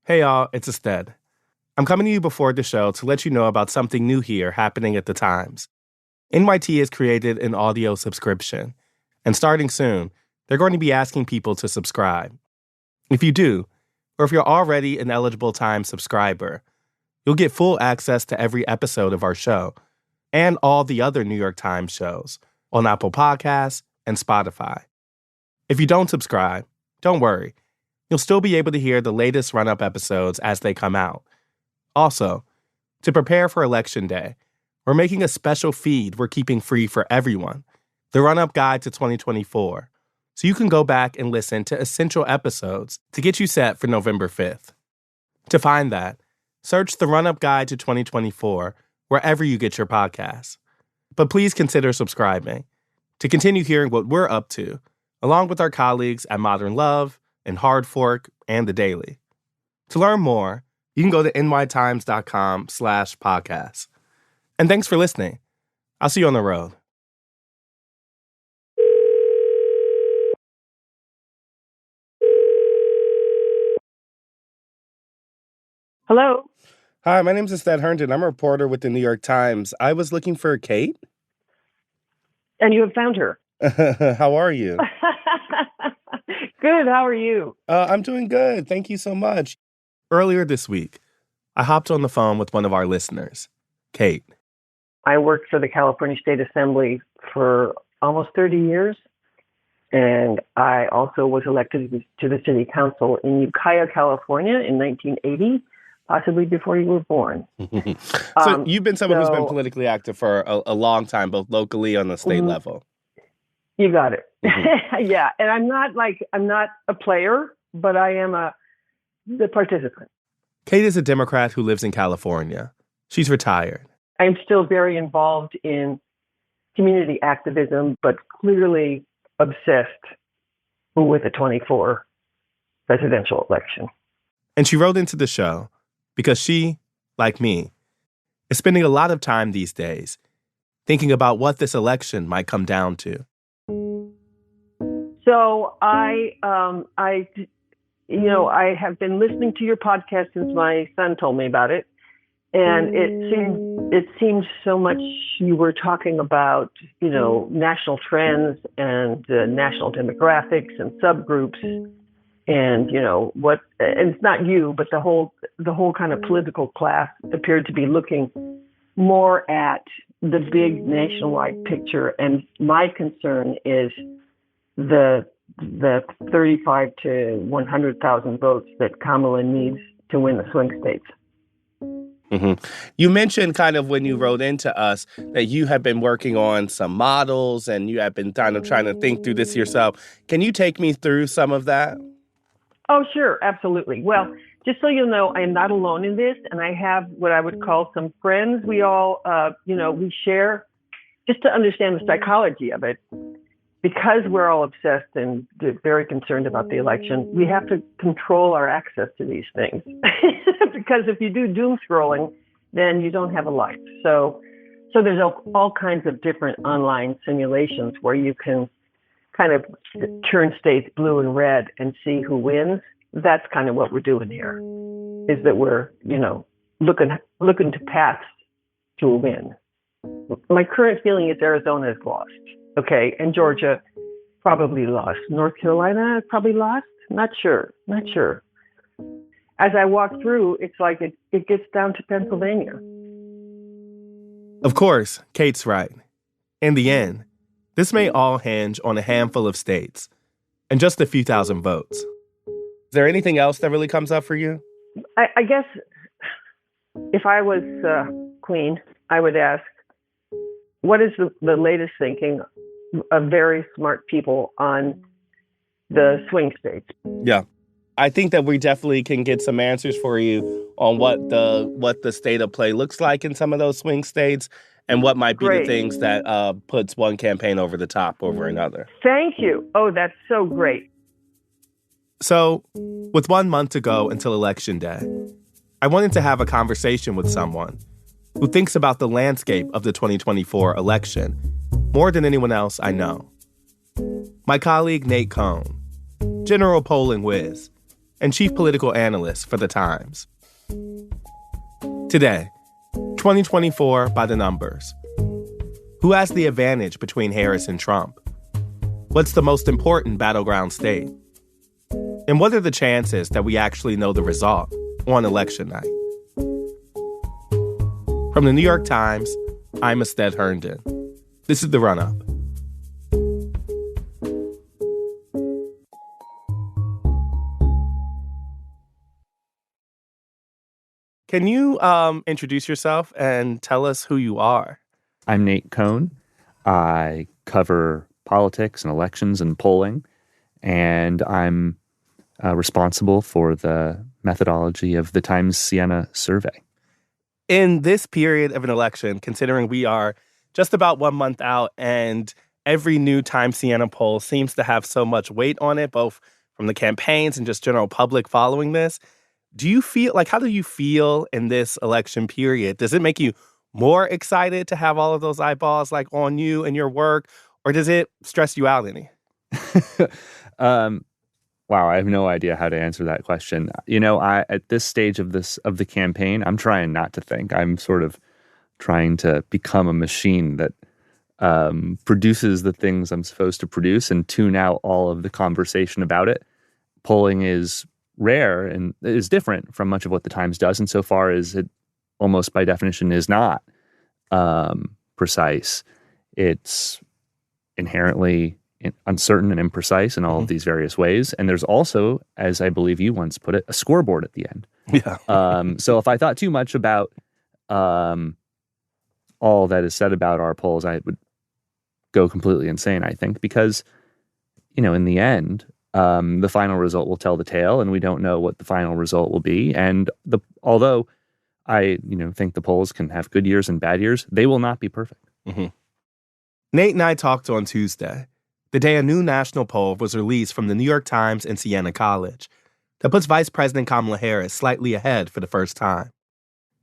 Hey y'all, it's Ested. I'm coming to you before the show to let you know about something new here happening at the Times. NYT has created an audio subscription, and starting soon, they're going to be asking people to subscribe. If you do, or if you're already an eligible Times subscriber, you'll get full access to every episode of our show and all the other New York Times shows on Apple Podcasts and Spotify. If you don't subscribe, don't worry. You'll still be able to hear the latest run-up episodes as they come out. Also, to prepare for Election Day, we're making a special feed we're keeping free for everyone, the Run-Up Guide to 2024, so you can go back and listen to essential episodes to get you set for November 5th. To find that, search the Run-Up Guide to 2024 wherever you get your podcasts. But please consider subscribing to continue hearing what we're up to, along with our colleagues at Modern Love, and Hard Fork, and The Daily. To learn more, you can go to nytimes.com/podcast. And thanks for listening. I'll see you on the road. Hello. Hi, my name's Ested Herndon. I'm a reporter with the New York Times. I was looking for Kate. And you have found her. How are you? Good. How are you? I'm doing good. Thank you so much. Earlier this week, I hopped on the phone with one of our listeners, Kate. I worked for the California State Assembly for almost 30 years. And I also was elected to the city council in Ukiah, California in 1980, possibly before you were born. So you've been someone who's been politically active for a long time, both locally and on the state level. You got it. Yeah. And I'm not a player, but I am the participant. Kate is a Democrat who lives in California. She's retired. I'm still very involved in community activism, but clearly obsessed with the 24 presidential election. And she wrote into the show because she, like me, is spending a lot of time these days thinking about what this election might come down to. So I have been listening to your podcast since my son told me about it, and it seemed so much you were talking about, national trends and national demographics and subgroups, and and it's not you, but the whole kind of political class appeared to be looking more at the big nationwide picture, and my concern is the 35 to 100,000 votes that Kamala needs to win the swing states. Mm-hmm. You mentioned kind of when you wrote into us that you have been working on some models and you have been kind of trying to think through this yourself. Can you take me through some of that? Oh, sure. Absolutely. Well, just so you know, I am not alone in this, and I have what I would call some friends. We all, we share just to understand the psychology of it. Because we're all obsessed and very concerned about the election, we have to control our access to these things. Because if you do doom scrolling, then you don't have a life. So there's all kinds of different online simulations where you can kind of turn states blue and red and see who wins. That's kind of what we're doing here, is that we're, looking to paths to a win. My current feeling is Arizona is lost. Okay, and Georgia probably lost. North Carolina probably lost. Not sure. As I walk through, it's like it gets down to Pennsylvania. Of course, Kate's right. In the end, this may all hinge on a handful of states and just a few thousand votes. Is there anything else that really comes up for you? I guess if I was queen, I would ask, what is the latest thinking of very smart people on the swing states? Yeah. I think that we definitely can get some answers for you on what the state of play looks like in some of those swing states and what might be the things that puts one campaign over the top over another. Thank you. Oh, that's so great. So, with 1 month to go until Election Day, I wanted to have a conversation with someone who thinks about the landscape of the 2024 election more than anyone else I know. My colleague Nate Cohn, general polling whiz, and chief political analyst for The Times. Today, 2024 by the numbers. Who has the advantage between Harris and Trump? What's the most important battleground state? And what are the chances that we actually know the result on election night? From the New York Times, I'm Astead Herndon. This is The Run-Up. Can you introduce yourself and tell us who you are? I'm Nate Cohn. I cover politics and elections and polling, and I'm responsible for the methodology of the Times Siena survey. In this period of an election, considering we are just about 1 month out and every new Times Siena poll seems to have so much weight on it, both from the campaigns and just general public following this, how do you feel in this election period? Does it make you more excited to have all of those eyeballs on you and your work, or does it stress you out any? Wow, I have no idea how to answer that question. At this stage of the campaign, I'm trying not to think. I'm sort of trying to become a machine that produces the things I'm supposed to produce and tune out all of the conversation about it. Polling is rare and is different from much of what the Times does, insofar as it almost by definition is not precise. It's inherently uncertain and imprecise in all of these various ways. And there's also, as I believe you once put it, a scoreboard at the end. Yeah. So if I thought too much about all that is said about our polls, I would go completely insane, I think, because, in the end, the final result will tell the tale, and we don't know what the final result will be. And although I, think the polls can have good years and bad years, they will not be perfect. Mm-hmm. Nate and I talked on Tuesday, the day a new national poll was released from the New York Times and Siena College that puts Vice President Kamala Harris slightly ahead for the first time,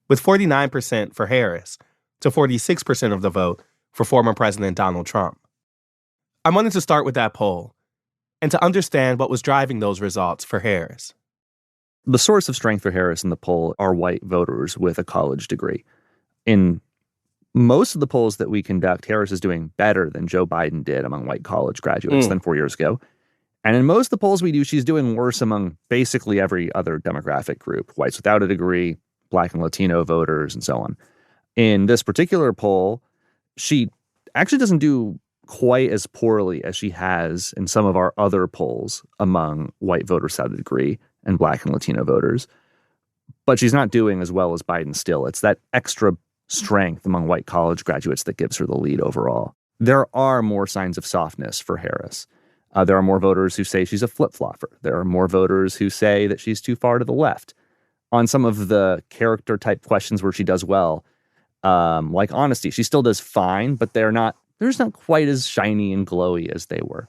with 49% for Harris to 46% of the vote for former President Donald Trump. I wanted to start with that poll and to understand what was driving those results for Harris. The source of strength for Harris in the poll are white voters with a college degree. In most of the polls that we conduct, Harris is doing better than Joe Biden did among white college graduates than 4 years ago. And in most of the polls we do, she's doing worse among basically every other demographic group, whites without a degree, Black and Latino voters, and so on. In this particular poll, she actually doesn't do quite as poorly as she has in some of our other polls among white voters without a degree and Black and Latino voters. But she's not doing as well as Biden still. It's that extra strength among white college graduates that gives her the lead overall. There are more signs of softness for Harris. There are more voters who say she's a flip-flopper. There are more voters who say that she's too far to the left. On some of the character-type questions where she does well, like honesty, she still does fine, but they're not quite as shiny and glowy as they were.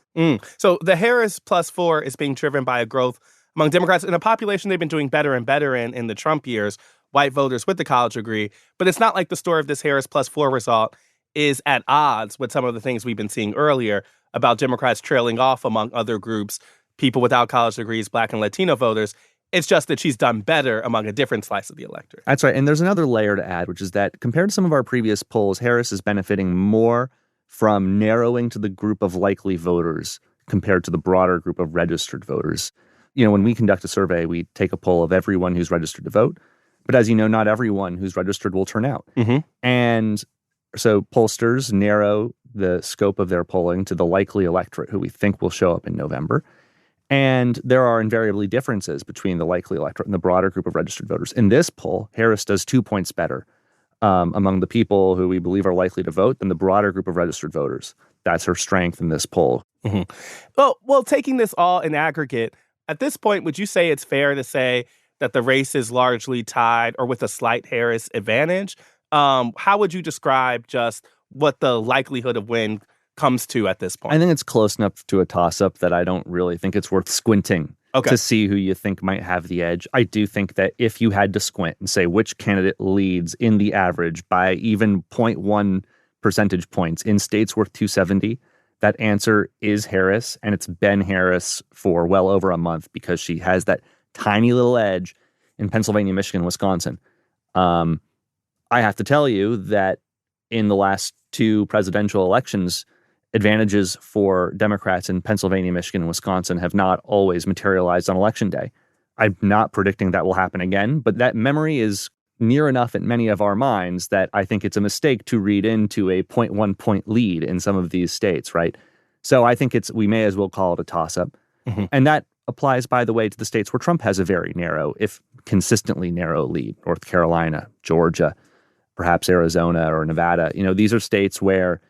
So the Harris +4 is being driven by a growth among Democrats in a population they've been doing better and better in the Trump years, white voters with the college degree. But it's not like the story of this Harris +4 result is at odds with some of the things we've been seeing earlier about Democrats trailing off among other groups, people without college degrees, Black and Latino voters. It's just that she's done better among a different slice of the electorate. That's right. And there's another layer to add, which is that compared to some of our previous polls, Harris is benefiting more from narrowing to the group of likely voters compared to the broader group of registered voters. When we conduct a survey, we take a poll of everyone who's registered to vote. But as you know, not everyone who's registered will turn out. And so pollsters narrow the scope of their polling to the likely electorate who we think will show up in November. And there are invariably differences between the likely electorate and the broader group of registered voters. In this poll, Harris does 2 points better among the people who we believe are likely to vote than the broader group of registered voters. That's her strength in this poll. Well, taking this all in aggregate, at this point, would you say it's fair to say that the race is largely tied or with a slight Harris advantage? How would you describe just what the likelihood of win comes to at this point? I think it's close enough to a toss-up that I don't really think it's worth squinting to see who you think might have the edge. I do think that if you had to squint and say which candidate leads in the average by even 0.1 percentage points in states worth 270, that answer is Harris, and it's been Harris for well over a month because she has that tiny little edge in Pennsylvania, Michigan, Wisconsin. I have to tell you that in the last 2 presidential elections, advantages for Democrats in Pennsylvania, Michigan, and Wisconsin have not always materialized on election day. I'm not predicting that will happen again, but that memory is near enough in many of our minds that I think it's a mistake to read into a 0.1 point lead in some of these states, right? So I think we may as well call it a toss-up. Mm-hmm. And that applies, by the way, to the states where Trump has a very narrow, if consistently narrow lead. North Carolina, Georgia, perhaps Arizona or Nevada. These are states where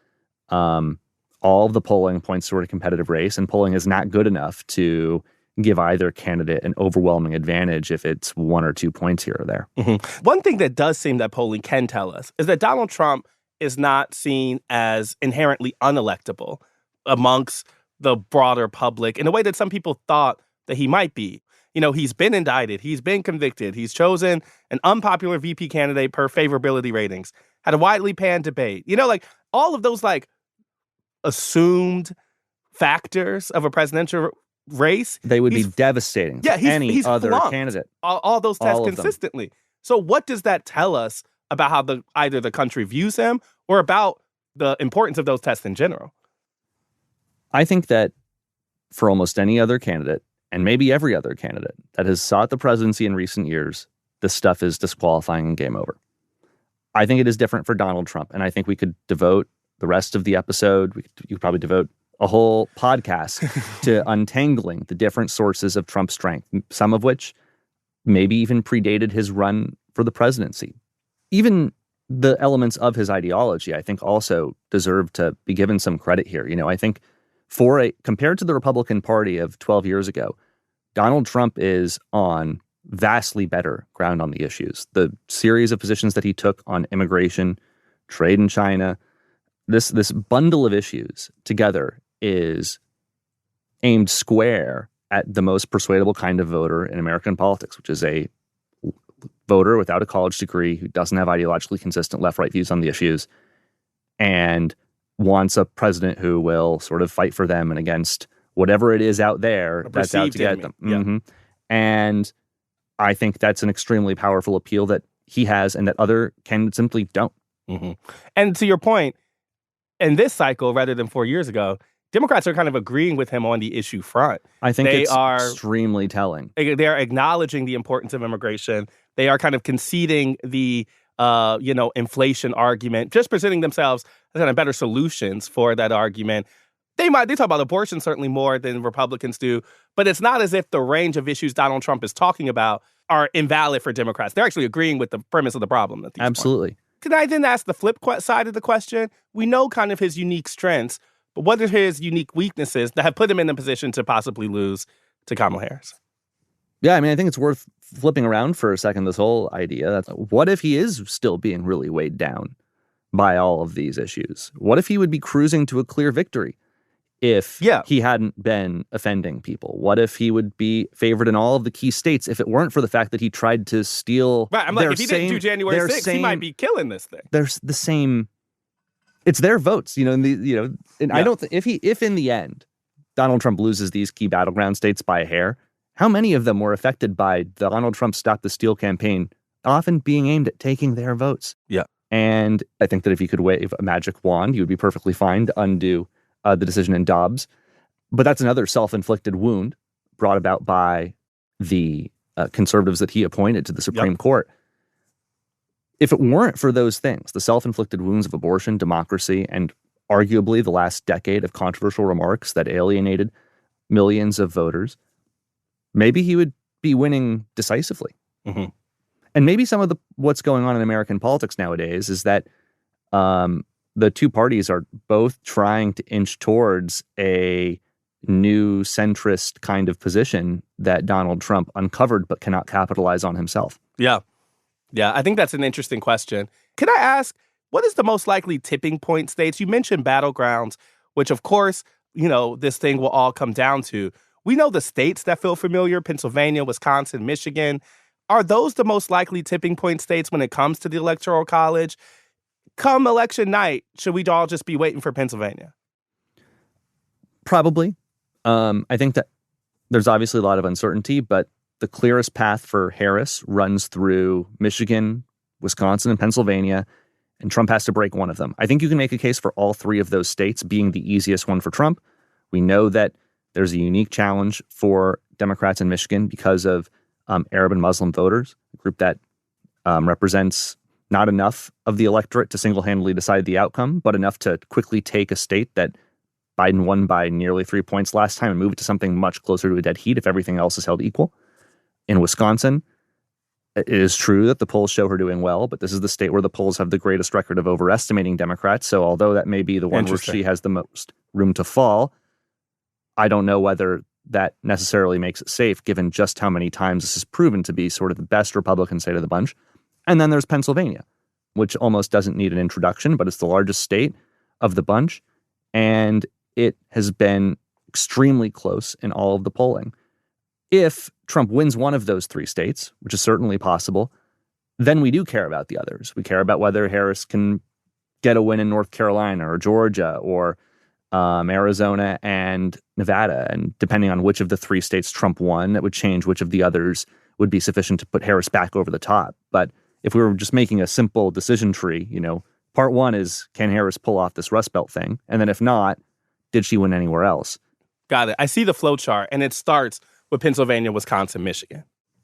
all of the polling points toward a competitive race, and polling is not good enough to give either candidate an overwhelming advantage if it's 1 or 2 points here or there. Mm-hmm. One thing that does seem that polling can tell us is that Donald Trump is not seen as inherently unelectable amongst the broader public in a way that some people thought that he might be. He's been indicted, he's been convicted, he's chosen an unpopular VP candidate per favorability ratings, had a widely panned debate. All of those assumed factors of a presidential race. They would be devastating to any other candidate. All those tests consistently. So what does that tell us about how either the country views him or about the importance of those tests in general? I think that for almost any other candidate, and maybe every other candidate that has sought the presidency in recent years, this stuff is disqualifying and game over. I think it is different for Donald Trump, and I think we could devote the rest of the episode, you could probably devote a whole podcast to untangling the different sources of Trump's strength, some of which maybe even predated his run for the presidency. Even the elements of his ideology, I think, also deserve to be given some credit here. I think compared to the Republican Party of 12 years ago, Donald Trump is on vastly better ground on the issues. The series of positions that he took on immigration, trade in China, this bundle of issues together is aimed square at the most persuadable kind of voter in American politics, which is a voter without a college degree who doesn't have ideologically consistent left-right views on the issues and wants a president who will sort of fight for them and against whatever it is out there that's out to get them. Yeah. Mm-hmm. And I think that's an extremely powerful appeal that he has and that other candidates simply don't. Mm-hmm. And to your point, in this cycle, rather than 4 years ago, Democrats are kind of agreeing with him on the issue front. I think it's extremely telling. They are acknowledging the importance of immigration. They are kind of conceding the inflation argument, just presenting themselves as kind of better solutions for that argument. They talk about abortion certainly more than Republicans do, but it's not as if the range of issues Donald Trump is talking about are invalid for Democrats. They're actually agreeing with the premise of the problem at these Absolutely. points. Can I then ask the flip side of the question? We know kind of his unique strengths, but what are his unique weaknesses that have put him in a position to possibly lose to Kamala Harris? Yeah, I think it's worth flipping around for a second, this whole idea. What if he is still being really weighed down by all of these issues? What if he would be cruising to a clear victory if he hadn't been offending people? What if he would be favored in all of the key states if it weren't for the fact that he tried to steal Right, I'm like, if he didn't do January 6th, he might be killing this thing. There's the same... It's their votes, I don't if in the end Donald Trump loses these key battleground states by a hair, how many of them were affected by the Donald Trump Stop the Steal campaign often being aimed at taking their votes? Yeah. And I think that if you could wave a magic wand, you would be perfectly fine to undo the decision in Dobbs. But that's another self-inflicted wound brought about by the conservatives that he appointed to the Supreme Court. If it weren't for those things, the self-inflicted wounds of abortion, democracy, and arguably the last decade of controversial remarks that alienated millions of voters, maybe he would be winning decisively. Mm-hmm. And maybe some of what's going on in American politics nowadays is that the two parties are both trying to inch towards a new centrist kind of position that Donald Trump uncovered but cannot capitalize on himself. Yeah. Yeah, I think that's an interesting question. Can I ask, what is the most likely tipping point states? You mentioned battlegrounds, which of course, this thing will all come down to. We know the states that feel familiar, Pennsylvania, Wisconsin, Michigan. Are those the most likely tipping point states when it comes to the Electoral College? Come election night, should we all just be waiting for Pennsylvania? Probably. I think that there's obviously a lot of uncertainty, but the clearest path for Harris runs through Michigan, Wisconsin, and Pennsylvania, and Trump has to break one of them. I think you can make a case for all three of those states being the easiest one for Trump. We know that there's a unique challenge for Democrats in Michigan because of Arab and Muslim voters, a group that represents not enough of the electorate to single-handedly decide the outcome, but enough to quickly take a state that Biden won by nearly 3 points last time and move it to something much closer to a dead heat if everything else is held equal. In Wisconsin, it is true that the polls show her doing well, but this is the state where the polls have the greatest record of overestimating Democrats. So although that may be the one where she has the most room to fall, I don't know whether that necessarily makes it safe, given just how many times this is proven to be sort of the best Republican state of the bunch. And then there's Pennsylvania, which almost doesn't need an introduction, but it's the largest state of the bunch. And it has been extremely close in all of the polling. If Trump wins one of those three states, which is certainly possible, then we do care about the others. We care about whether Harris can get a win in North Carolina or Georgia or Arizona and Nevada. And depending on which of the three states Trump won, that would change which of the others would be sufficient to put Harris back over the top. But if we were just making a simple decision tree, part one is, can Harris pull off this Rust Belt thing? And then if not, did she win anywhere else? Got it. I see the flow chart, and it starts with Pennsylvania, Wisconsin, Michigan.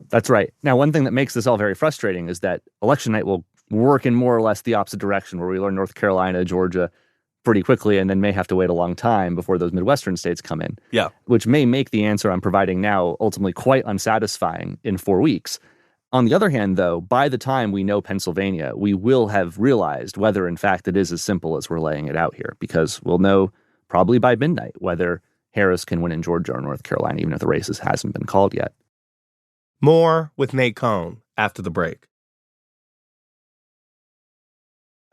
That's right. Now, one thing that makes this all very frustrating is that election night will work in more or less the opposite direction, where we learn North Carolina, Georgia pretty quickly, and then may have to wait a long time before those Midwestern states come in. Yeah. Which may make the answer I'm providing now ultimately quite unsatisfying in 4 weeks. On the other hand, though, by the time we know Pennsylvania, we will have realized whether, in fact, it is as simple as we're laying it out here, because we'll know probably by midnight whether Harris can win in Georgia or North Carolina, even if the race hasn't been called yet. More with Nate Cohn after the break.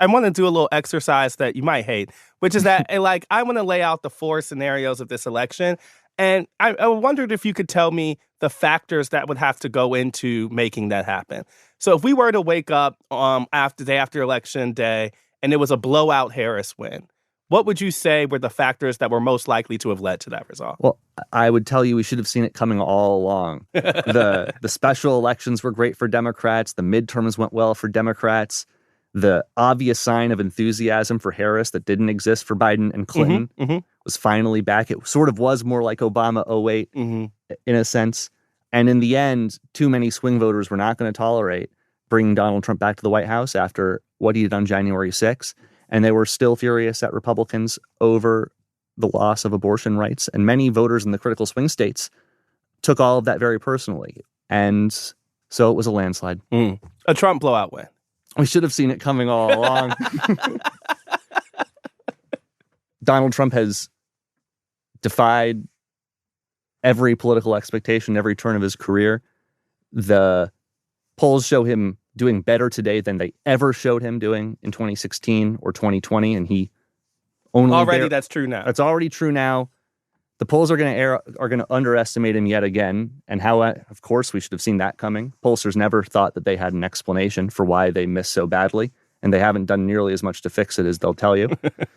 I want to do a little exercise that you might hate, which is that I want to lay out the 4 scenarios of this election. And I wondered if you could tell me the factors that would have to go into making that happen. So if we were to wake up day after election day and it was a blowout Harris win, what would you say were the factors that were most likely to have led to that result? Well, I would tell you we should have seen it coming all along. The special elections were great for Democrats. The midterms went well for Democrats. The obvious sign of enthusiasm for Harris that didn't exist for Biden and Clinton was finally back. It sort of was more like Obama 08 in a sense. And in the end, too many swing voters were not going to tolerate bringing Donald Trump back to the White House after what he did on January 6th. And they were still furious at Republicans over the loss of abortion rights. And many voters in the critical swing states took all of that very personally. And so it was a landslide. A Trump blowout win. We should have seen it coming all along. Donald Trump has defied every political expectation, every turn of his career. The polls show him doing better today than they ever showed him doing in 2016 or 2020, and he only that's true now. That's already true now. The polls are going to underestimate him yet again, and how, of course, we should have seen that coming. Pollsters never thought that they had an explanation for why they missed so badly, and they haven't done nearly as much to fix it as they'll tell you.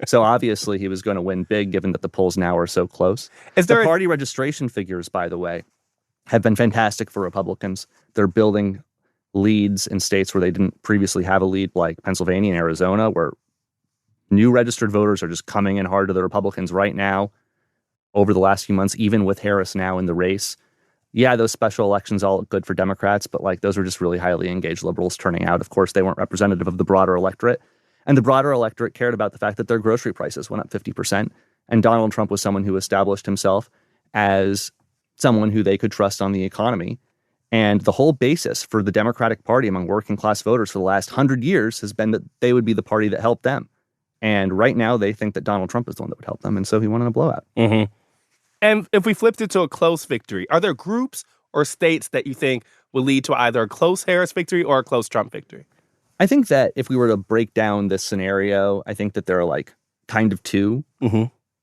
So obviously he was going to win big, given that the polls now are so close. The party registration figures, by the way, have been fantastic for Republicans. They're building leads in states where they didn't previously have a lead, like Pennsylvania and Arizona, where new registered voters are just coming in hard to the Republicans right now over the last few months, even with Harris now in the race. Yeah, those special elections all look good for Democrats, but those were just really highly engaged liberals turning out. Of course, they weren't representative of the broader electorate. And the broader electorate cared about the fact that their grocery prices went up 50%. And Donald Trump was someone who established himself as someone who they could trust on the economy. And the whole basis for the Democratic Party among working class voters for the last 100 years has been that they would be the party that helped them. And right now they think that Donald Trump is the one that would help them. And so he won in a blowout. And if we flipped it to a close victory, are there groups or states that you think will lead to either a close Harris victory or a close Trump victory? I think that if we were to break down this scenario, I think that there are kind of two.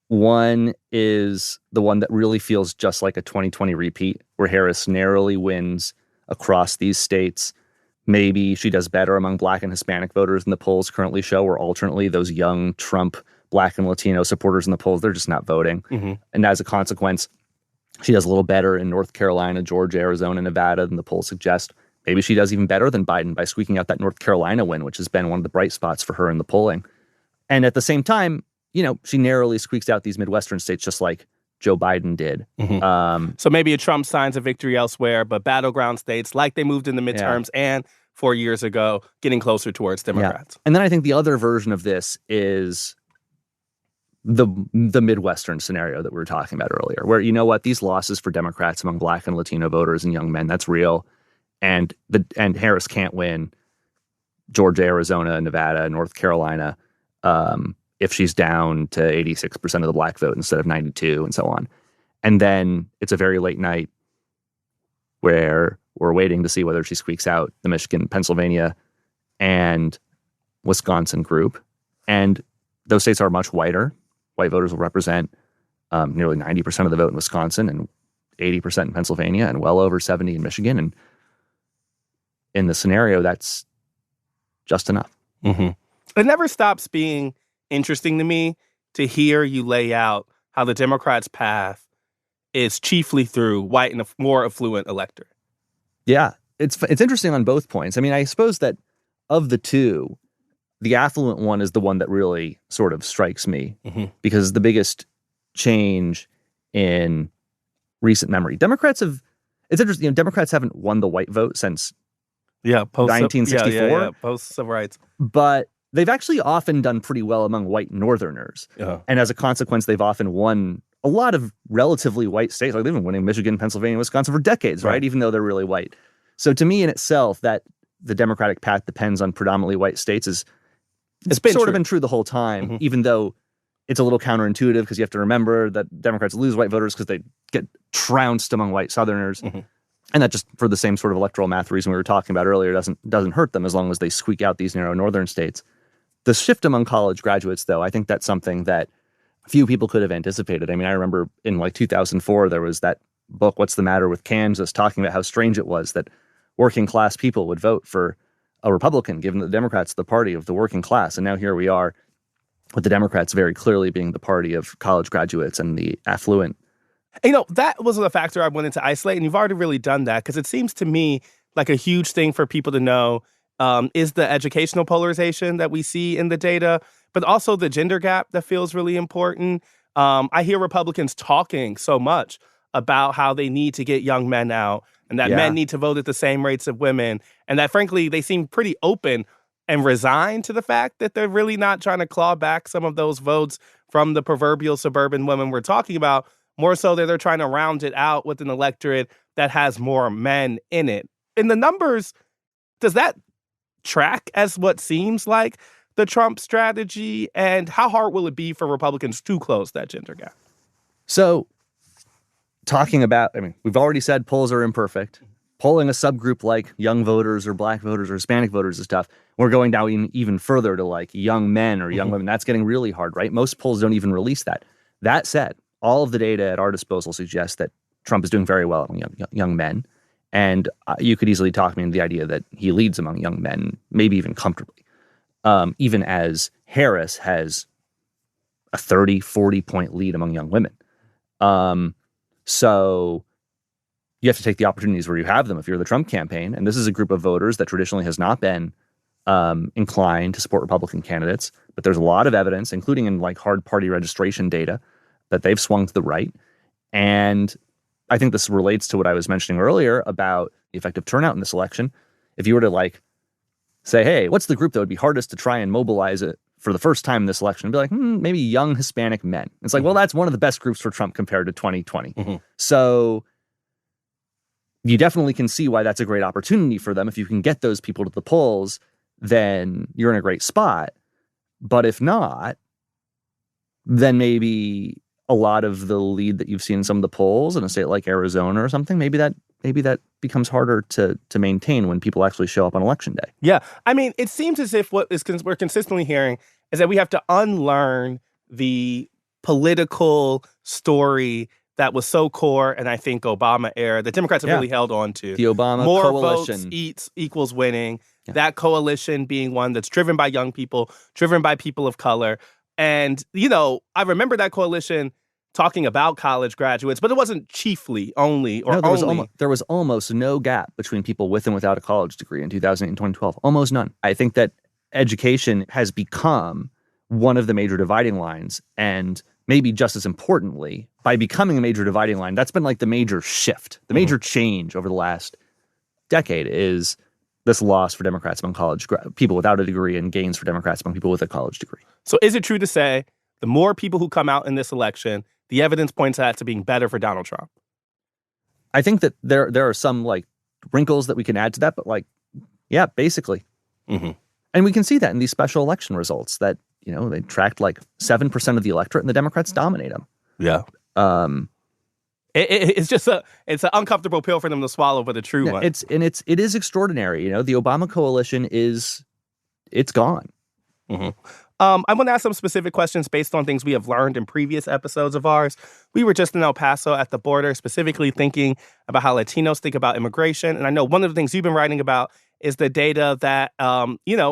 One is the one that really feels just like a 2020 repeat, where Harris narrowly wins across these states. Maybe she does better among Black and Hispanic voters than the polls currently show, or alternately, those young Trump Black and Latino supporters in the polls, they're just not voting. And as a consequence, She does a little better in North Carolina, Georgia, Arizona, Nevada than the polls suggest. Maybe she does even better than Biden by squeaking out that North Carolina win, which has been one of the bright spots for her in the polling. And at the same time, she narrowly squeaks out these Midwestern states just like Joe Biden did. So maybe a Trump signs a victory elsewhere, but battleground states, like they moved in the midterms and 4 years ago, getting closer towards Democrats. And then I think the other version of this is the Midwestern scenario that we were talking about earlier, where, these losses for Democrats among Black and Latino voters and young men, that's real. And Harris can't win Georgia, Arizona, Nevada, North Carolina if she's down to 86% of the Black vote instead of 92 and so on. And then it's a very late night where we're waiting to see whether she squeaks out the Michigan, Pennsylvania, and Wisconsin group. And those states are much whiter. White voters will represent nearly 90% of the vote in Wisconsin and 80% in Pennsylvania and well over 70 in Michigan. And in the scenario, that's just enough. Mm-hmm. It never stops being interesting to me to hear you lay out how the Democrats' path is chiefly through white and a more affluent electorate. Yeah, it's interesting on both points. I mean, I suppose that of the two, the affluent one is the one that really sort of strikes me because the biggest change in recent memory. It's interesting, Democrats haven't won the white vote since post 1964. Post-civil rights. But they've actually often done pretty well among white Northerners. And as a consequence, they've often won a lot of relatively white states. Like they've been winning Michigan, Pennsylvania, Wisconsin for decades, right? Even though they're really white. So to me in itself, that the Democratic path depends on predominantly white states it's sort of been true the whole time, even though it's a little counterintuitive because you have to remember that Democrats lose white voters because they get trounced among white Southerners. And that just for the same sort of electoral math reason we were talking about earlier doesn't hurt them as long as they squeak out these narrow northern states. The shift among college graduates, though, I think that's something that few people could have anticipated. I mean, I remember in 2004, there was that book, What's the Matter with Kansas, talking about how strange it was that working class people would vote for a Republican, given that the Democrats the party of the working class. And now here we are with the Democrats very clearly being the party of college graduates and the affluent. That was a factor I wanted to isolate, and you've already really done that, because it seems to me like a huge thing for people to know is the educational polarization that we see in the data, but also the gender gap that feels really important. I hear Republicans talking so much about how they need to get young men out and that men need to vote at the same rates of women, and that, frankly, they seem pretty open and resigned to the fact that they're really not trying to claw back some of those votes from the proverbial suburban women we're talking about. More so that they're trying to round it out with an electorate that has more men in it. In the numbers, does that track as what seems like the Trump strategy? And how hard will it be for Republicans to close that gender gap? So talking about, we've already said polls are imperfect. Polling a subgroup like young voters or Black voters or Hispanic voters is tough. We're going down even further to like young men or young women. That's getting really hard, right? Most polls don't even release that. That said, all of the data at our disposal suggests that Trump is doing very well among young men. And you could easily talk me into the idea that he leads among young men, maybe even comfortably, even as Harris has a 30, 40-point lead among young women. So you have to take the opportunities where you have them if you're the Trump campaign. And this is a group of voters that traditionally has not been inclined to support Republican candidates. But there's a lot of evidence, including in like hard party registration data, that they've swung to the right. And I think this relates to what I was mentioning earlier about the effective turnout in this election. If you were to say, hey, what's the group that would be hardest to try and mobilize it for the first time in this election? It'd be like, maybe young Hispanic men. It's like, well, that's one of the best groups for Trump compared to 2020. So you definitely can see why that's a great opportunity for them. If you can get those people to the polls, then you're in a great spot. But if not, then maybe a lot of the lead that you've seen in some of the polls in a state like Arizona or something, maybe that becomes harder to maintain when people actually show up on election day. Yeah. It seems as if what we're consistently hearing is that we have to unlearn the political story that was so core, and I think Obama era, that Democrats have really held on to. The Obama More coalition. votes equals winning. Yeah. That coalition being one that's driven by young people, driven by people of color. And, I remember that coalition talking about college graduates, but it wasn't chiefly only or no, there was almost no gap between people with and without a college degree in 2008 and 2012. Almost none. I think that education has become one of the major dividing lines, and maybe just as importantly, by becoming a major dividing line, that's been like the major shift, the major change over the last decade is this loss for Democrats among people without a degree and gains for Democrats among people with a college degree. So is it true to say the more people who come out in this election, the evidence points that to being better for Donald Trump? I think that there are some like wrinkles that we can add to that, but like, yeah, basically. And we can see that in these special election results that, you know, they tracked like 7% of the electorate and the Democrats dominate them. Yeah. It's just it's an uncomfortable pill for them to swallow, but a true one. It is extraordinary. You know, the Obama coalition it's gone. I want to ask some specific questions based on things we have learned in previous episodes of ours. We were just in El Paso at the border, specifically thinking about how Latinos think about immigration. And I know one of the things you've been writing about is the data that,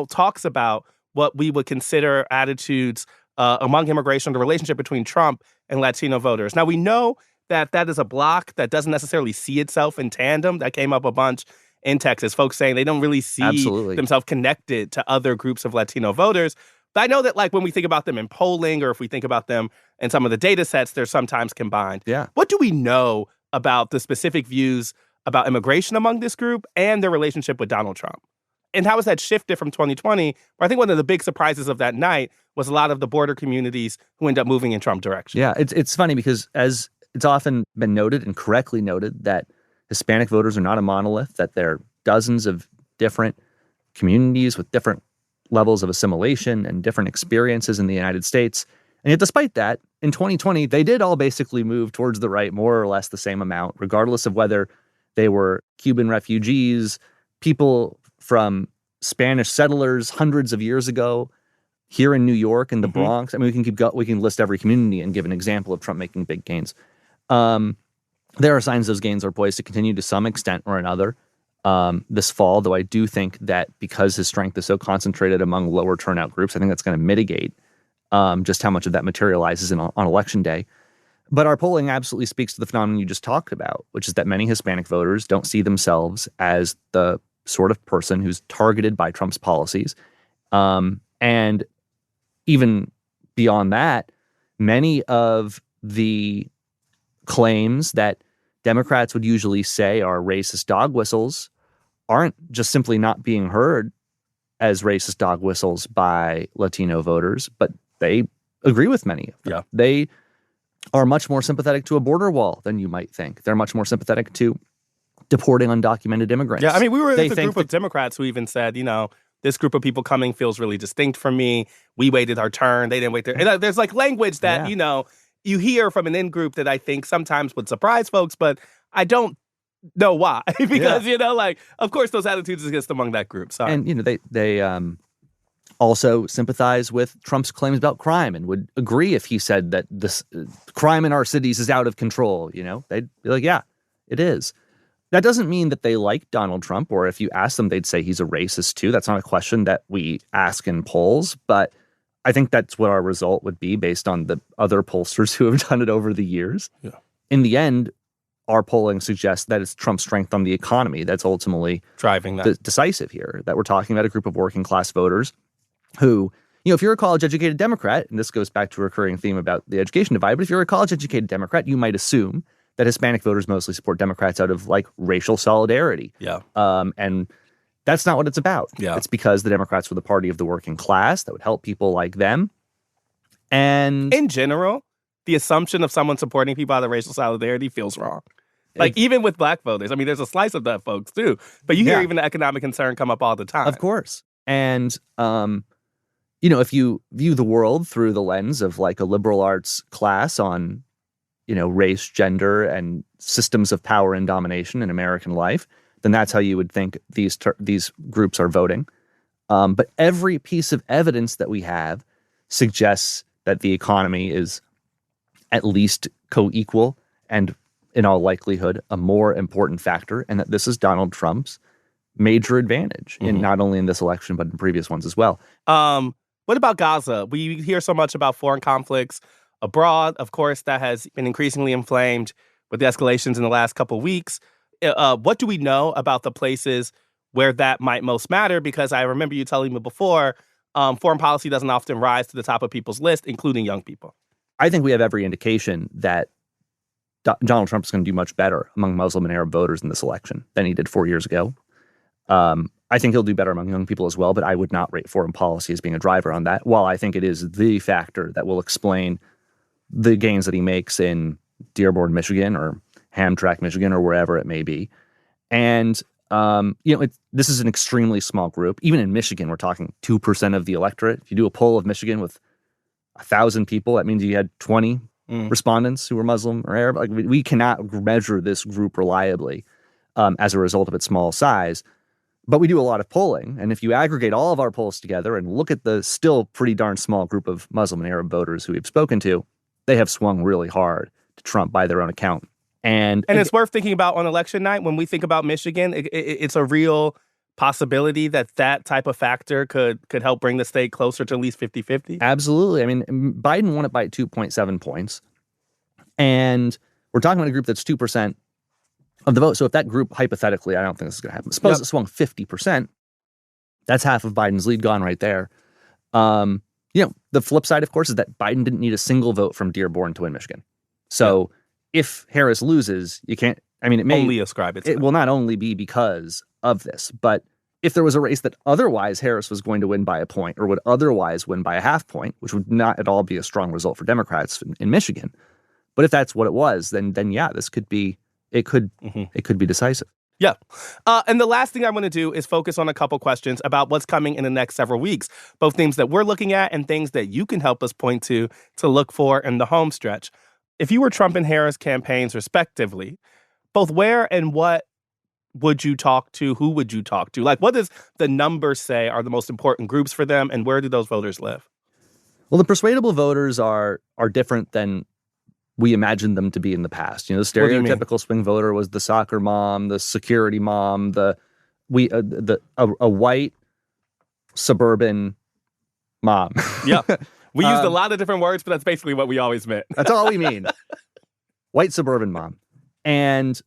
talks about what we would consider attitudes among immigration, the relationship between Trump and Latino voters. Now, we know that is a block that doesn't necessarily see itself in tandem. That came up a bunch in Texas, folks saying they don't really see themselves connected to other groups of Latino voters. But I know that, like, when we think about them in polling or if we think about them in some of the data sets, they're sometimes combined. Yeah. What do we know about the specific views about immigration among this group and their relationship with Donald Trump? And how has that shifted from 2020? Where I think one of the big surprises of that night was a lot of the border communities who end up moving in Trump direction. Yeah, it's funny because as it's often been noted and correctly noted that Hispanic voters are not a monolith, that there are dozens of different communities with different levels of assimilation and different experiences in the United States. And yet despite that, in 2020, they did all basically move towards the right, more or less the same amount, regardless of whether they were Cuban refugees, people from Spanish settlers hundreds of years ago, here in New York and the Bronx. I mean, we can list every community and give an example of Trump making big gains. There are signs those gains are poised to continue to some extent or another this fall, though I do think that because his strength is so concentrated among lower turnout groups, I think that's going to mitigate just how much of that materializes on Election Day. But our polling absolutely speaks to the phenomenon you just talked about, which is that many Hispanic voters don't see themselves as the sort of person who's targeted by Trump's policies. And even beyond that, many of the claims that Democrats would usually say are racist dog whistles aren't just simply not being heard as racist dog whistles by Latino voters, but they agree with many of them. Yeah. They are much more sympathetic to a border wall than you might think. They're much more sympathetic to deporting undocumented immigrants. Yeah, I mean, we were with a group of Democrats who even said, this group of people coming feels really distinct from me. We waited our turn. They didn't wait their... And there's like language that, you hear from an in-group that I think sometimes would surprise folks, but I don't know why. Because, of course, those attitudes exist among that group. Sorry. And, they also sympathize with Trump's claims about crime and would agree if he said that this crime in our cities is out of control. They'd be like, yeah, it is. That doesn't mean that they like Donald Trump, or if you ask them, they'd say he's a racist too. That's not a question that we ask in polls, but I think that's what our result would be based on the other pollsters who have done it over the years. Yeah. In the end, our polling suggests that it's Trump's strength on the economy that's ultimately driving that decisive here, that we're talking about a group of working class voters who, if you're a college-educated Democrat, and this goes back to a recurring theme about the education divide, but if you're a college-educated Democrat, you might assume that Hispanic voters mostly support Democrats out of, racial solidarity. Yeah. And that's not what it's about. Yeah. It's because the Democrats were the party of the working class that would help people like them. And in general, the assumption of someone supporting people out of racial solidarity feels wrong. Even with black voters. I mean, there's a slice of that, folks, too. But you hear even the economic concern come up all the time. Of course. And, if you view the world through the lens of, a liberal arts class on, race, gender, and systems of power and domination in American life, then that's how you would think these groups are voting. But every piece of evidence that we have suggests that the economy is at least co-equal and, in all likelihood, a more important factor, and that this is Donald Trump's major advantage, in not only in this election, but in previous ones as well. What about Gaza? We hear so much about foreign conflicts abroad. Of course, that has been increasingly inflamed with the escalations in the last couple of weeks. What do we know about the places where that might most matter? Because I remember you telling me before, foreign policy doesn't often rise to the top of people's list, including young people. I think we have every indication that Donald Trump is going to do much better among Muslim and Arab voters in this election than he did 4 years ago. I think he'll do better among young people as well, but I would not rate foreign policy as being a driver on that. While I think it is the factor that will explain the gains that he makes in Dearborn, Michigan, or Hamtramck, Michigan, or wherever it may be. And, this is an extremely small group. Even in Michigan, we're talking 2% of the electorate. If you do a poll of Michigan with 1,000 people, that means you had 20 respondents who were Muslim or Arab. Like, we cannot measure this group reliably as a result of its small size. But we do a lot of polling. And if you aggregate all of our polls together and look at the still pretty darn small group of Muslim and Arab voters who we've spoken to, they have swung really hard to Trump by their own account. And it's worth thinking about on election night. When we think about Michigan, it's a real possibility that type of factor could help bring the state closer to at least 50-50. Absolutely. I mean, Biden won it by 2.7 points. And we're talking about a group that's 2% of the vote. So if that group, hypothetically, I don't think this is going to happen. Suppose it swung 50%. That's half of Biden's lead gone right there. The flip side, of course, is that Biden didn't need a single vote from Dearborn to win Michigan. So if Harris loses, you can't, it may only ascribe it to it will not only be because of this, but if there was a race that otherwise Harris was going to win by a point or would otherwise win by a half point, which would not at all be a strong result for Democrats in Michigan. But if that's what it was, then this could be, it could be decisive. Yeah. And the last thing I want to do is focus on a couple questions about what's coming in the next several weeks, both things that we're looking at and things that you can help us point to look for in the home stretch. If you were Trump and Harris campaigns respectively, both where and what would you talk to? Who would you talk to? Like, what does the numbers say are the most important groups for them, and where do those voters live? Well, the persuadable voters are different than we imagined them to be in the past. The stereotypical swing voter was the soccer mom, the security mom, a white suburban mom. Yeah. We used a lot of different words, but that's basically what we always meant. That's all we mean. White suburban mom. And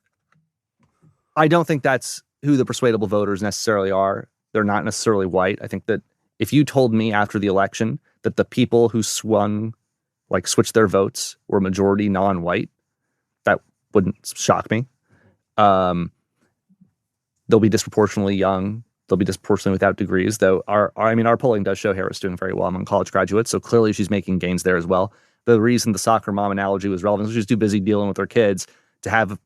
I don't think that's who the persuadable voters necessarily are. They're not necessarily white. I think that if you told me after the election that the people who switched their votes were majority non-white, that wouldn't shock me. They'll be disproportionately young. They'll be disproportionately without degrees, though our polling does show Harris doing very well among college graduates, so clearly she's making gains there as well. The reason the soccer mom analogy was relevant is she's too busy dealing with her kids to have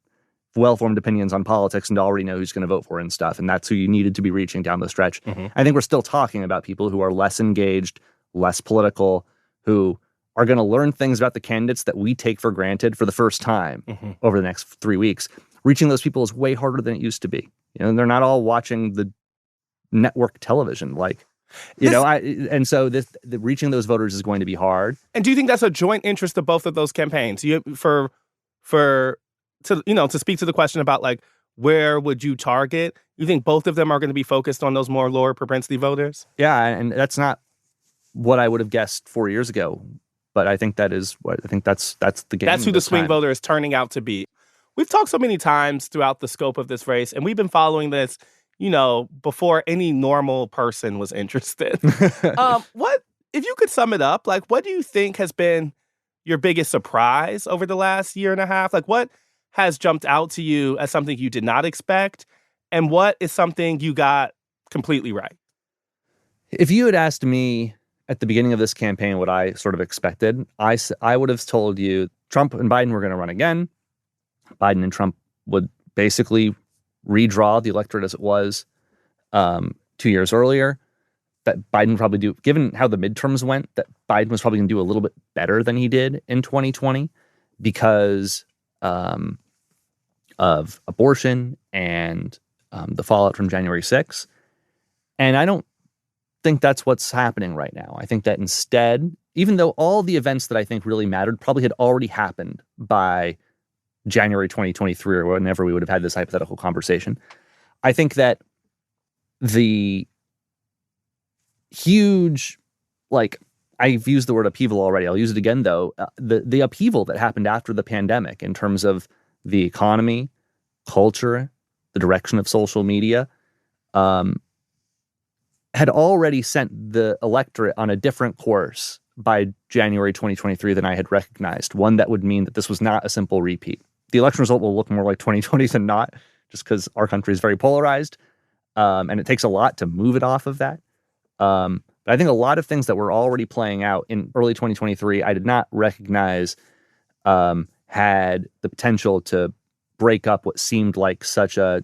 well-formed opinions on politics and to already know who's going to vote for her and stuff, and that's who you needed to be reaching down the stretch. I think we're still talking about people who are less engaged, less political, who are going to learn things about the candidates that we take for granted for the first time over the next 3 weeks. Reaching those people is way harder than it used to be. They're not all watching the network television, so reaching those voters is going to be hard. And do you think that's a joint interest of both of those campaigns? To speak to the question about where would you target? You think both of them are going to be focused on those more lower propensity voters? Yeah, and that's not what I would have guessed 4 years ago. But I think that's the game. That's who the swing voter is turning out to be. We've talked so many times throughout the scope of this race, and we've been following this, before any normal person was interested. What, if you could sum it up, what do you think has been your biggest surprise over the last year and a half? What has jumped out to you as something you did not expect? And what is something you got completely right? If you had asked me at the beginning of this campaign what I sort of expected, I would have told you Trump and Biden were going to run again. Biden and Trump would basically redraw the electorate as it was 2 years earlier. That Biden would probably do, given how the midterms went, that Biden was probably going to do a little bit better than he did in 2020 because of abortion and the fallout from January 6th. And I don't think that's what's happening right now. I think that instead, even though all the events that I think really mattered probably had already happened by January 2023 or whenever we would have had this hypothetical conversation, I think that the huge I've used the word upheaval already. I'll use it again, though. The upheaval that happened after the pandemic in terms of the economy, culture, the direction of social media, had already sent the electorate on a different course by January 2023 than I had recognized, one that would mean that this was not a simple repeat. The election result will look more like 2020 than not, just because our country is very polarized, and it takes a lot to move it off of that. But I think a lot of things that were already playing out in early 2023, I did not recognize had the potential to break up what seemed like such a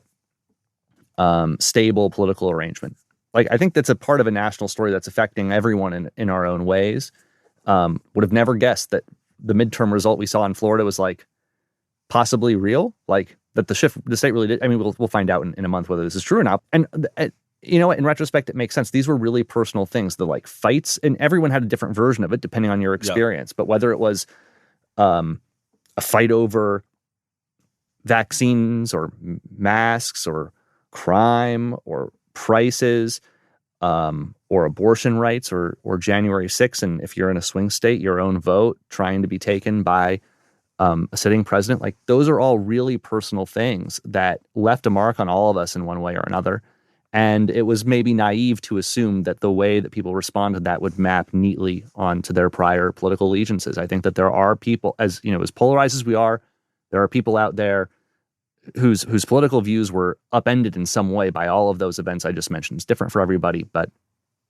stable political arrangement. Like, I think that's a part of a national story that's affecting everyone in our own ways. Would have never guessed that the midterm result we saw in Florida was like possibly real, like that the state really did. I mean, we'll find out in a month whether this is true or not. And you know what? In retrospect, it makes sense. These were really personal things. The like fights, and everyone had a different version of it depending on your experience. But whether it was a fight over vaccines or masks or crime or prices, or abortion rights, or January 6th, and if you're in a swing state, your own vote trying to be taken by a sitting president, like those are all really personal things that left a mark on all of us in one way or another. And it was maybe naive to assume that the way that people respond to that would map neatly onto their prior political allegiances. I think that there are people, as you know, as polarized as we are, there are people out there whose political views were upended in some way by all of those events I just mentioned. It's different for everybody, but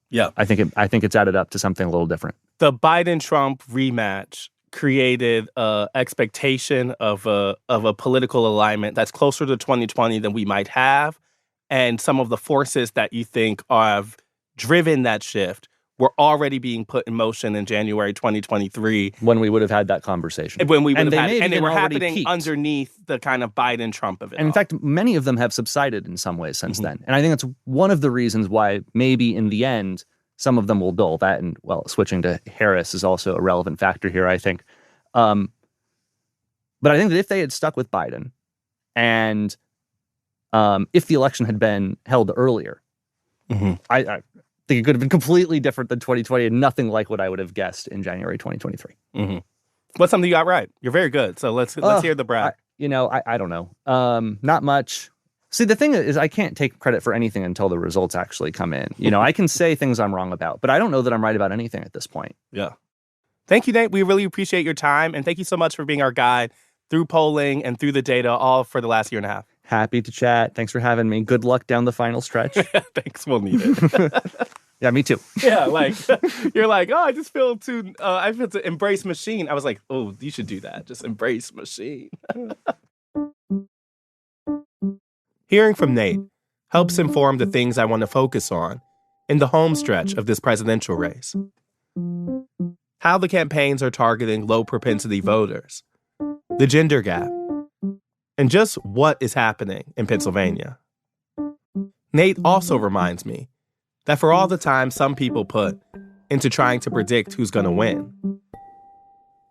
yeah, I think it's added up to something a little different. The Biden-Trump rematch created an expectation of a political alignment that's closer to 2020 than we might have, and some of the forces that you think have driven that shift were already being put in motion in January 2023. When we would have had that conversation. When we would have had, and they were happening peaked underneath the kind of Biden-Trump of it. And in fact, many of them have subsided in some ways since then. And I think that's one of the reasons why maybe in the end, some of them will dull. That and, well, switching to Harris is also a relevant factor here, I think. But I think that if they had stuck with Biden and if the election had been held earlier, I think it could have been completely different than 2020 and nothing like what I would have guessed in January 2023. What's something you got right? You're very good. So let's hear the brag. I don't know. Not much. See, the thing is, I can't take credit for anything until the results actually come in. You know, I can say things I'm wrong about, but I don't know that I'm right about anything at this point. Yeah. Thank you, Nate. We really appreciate your time. And thank you so much for being our guide through polling and through the data, all for the last year and a half. Happy to chat. Thanks for having me. Good luck down the final stretch. Thanks. We'll need it. Yeah, me too. Yeah, like, you're like, oh, I feel to embrace machine. I was like, oh, you should do that. Just embrace machine. Hearing from Nate helps inform the things I want to focus on in the home stretch of this presidential race. How the campaigns are targeting low-propensity voters, the gender gap, and just what is happening in Pennsylvania. Nate also reminds me that for all the time some people put into trying to predict who's going to win,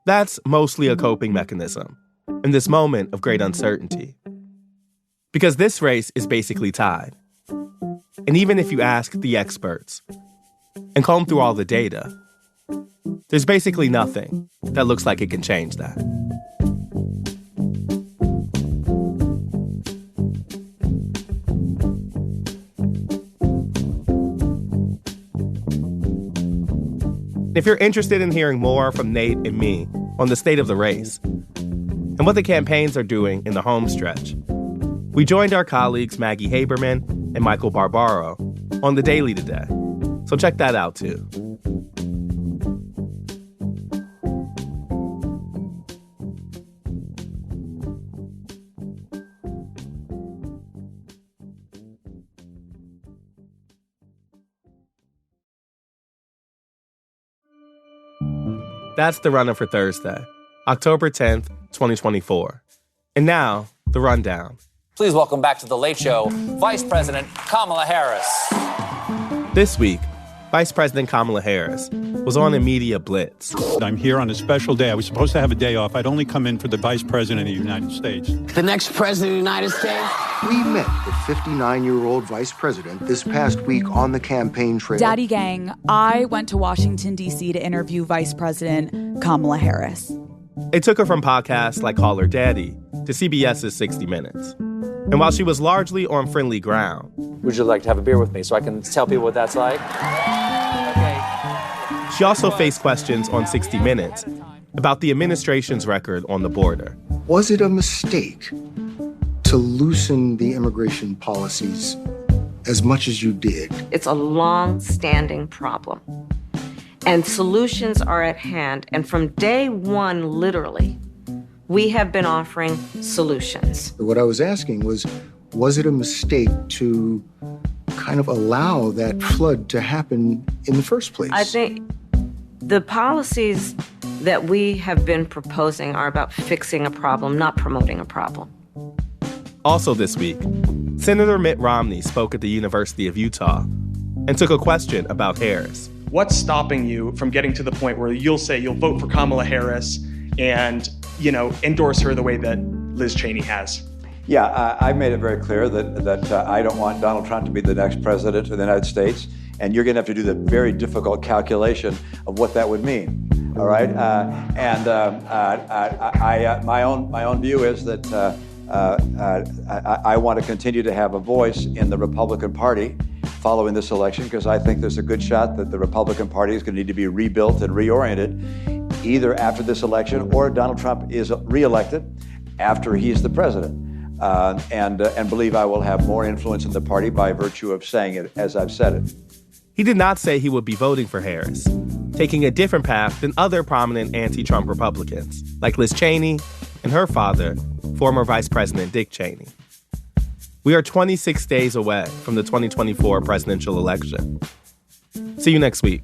that's mostly a coping mechanism in this moment of great uncertainty. Because this race is basically tied. And even if you ask the experts and comb through all the data, there's basically nothing that looks like it can change that. If you're interested in hearing more from Nate and me on the state of the race and what the campaigns are doing in the home stretch, we joined our colleagues Maggie Haberman and Michael Barbaro on The Daily today. So check that out too. That's the runner for Thursday, October 10th, 2024. And now, the rundown. Please welcome back to The Late Show, Vice President Kamala Harris. This week, Vice President Kamala Harris was on a media blitz. I'm here on a special day. I was supposed to have a day off. I'd only come in for the Vice President of the United States. The next President of the United States? We met the 59-year-old Vice President this past week on the campaign trail. Daddy Gang, I went to Washington, D.C. to interview Vice President Kamala Harris. It took her from podcasts like Call Her Daddy to CBS's 60 Minutes. And while she was largely on friendly ground... Would you like to have a beer with me so I can tell people what that's like? Okay. She also faced questions on 60 Minutes about the administration's record on the border. Was it a mistake to loosen the immigration policies as much as you did? It's a long-standing problem. And solutions are at hand. And from day one, literally, we have been offering solutions. What I was asking was it a mistake to kind of allow that flood to happen in the first place? I think the policies that we have been proposing are about fixing a problem, not promoting a problem. Also this week, Senator Mitt Romney spoke at the University of Utah and took a question about Harris. What's stopping you from getting to the point where you'll say you'll vote for Kamala Harris and, endorse her the way that Liz Cheney has? Yeah, I made it very clear that I don't want Donald Trump to be the next president of the United States, and you're going to have to do the very difficult calculation of what that would mean. All right, my own view is that I want to continue to have a voice in the Republican Party following this election, because I think there's a good shot that the Republican Party is going to need to be rebuilt and reoriented either after this election or Donald Trump is reelected after he's the president. And believe I will have more influence in the party by virtue of saying it as I've said it. He did not say he would be voting for Harris, taking a different path than other prominent anti-Trump Republicans, like Liz Cheney and her father, former Vice President Dick Cheney. We are 26 days away from the 2024 presidential election. See you next week.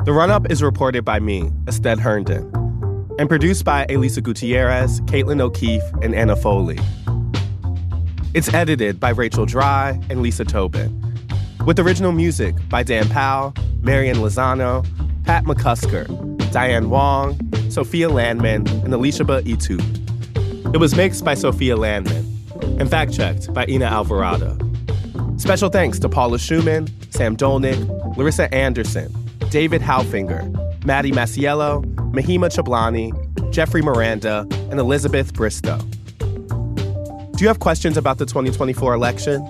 The Run-Up is reported by me, Ested Herndon, and produced by Elisa Gutierrez, Caitlin O'Keefe, and Anna Foley. It's edited by Rachel Dry and Lisa Tobin, with original music by Dan Powell, Marian Lozano, Pat McCusker, Diane Wong, Sophia Landman, and Elishaba Itu. It was mixed by Sophia Landman and fact-checked by Ina Alvarado. Special thanks to Paula Schumann, Sam Dolnick, Larissa Anderson, David Haufinger, Maddie Masiello, Mahima Chablani, Jeffrey Miranda, and Elizabeth Bristow. Do you have questions about the 2024 election?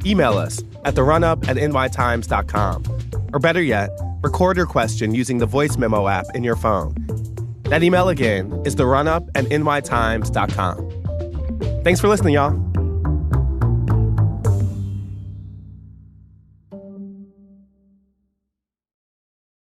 Email us at therunup@nytimes.com. Or better yet, record your question using the voice memo app in your phone. That email again is therunup@nytimes.com. Thanks for listening, y'all.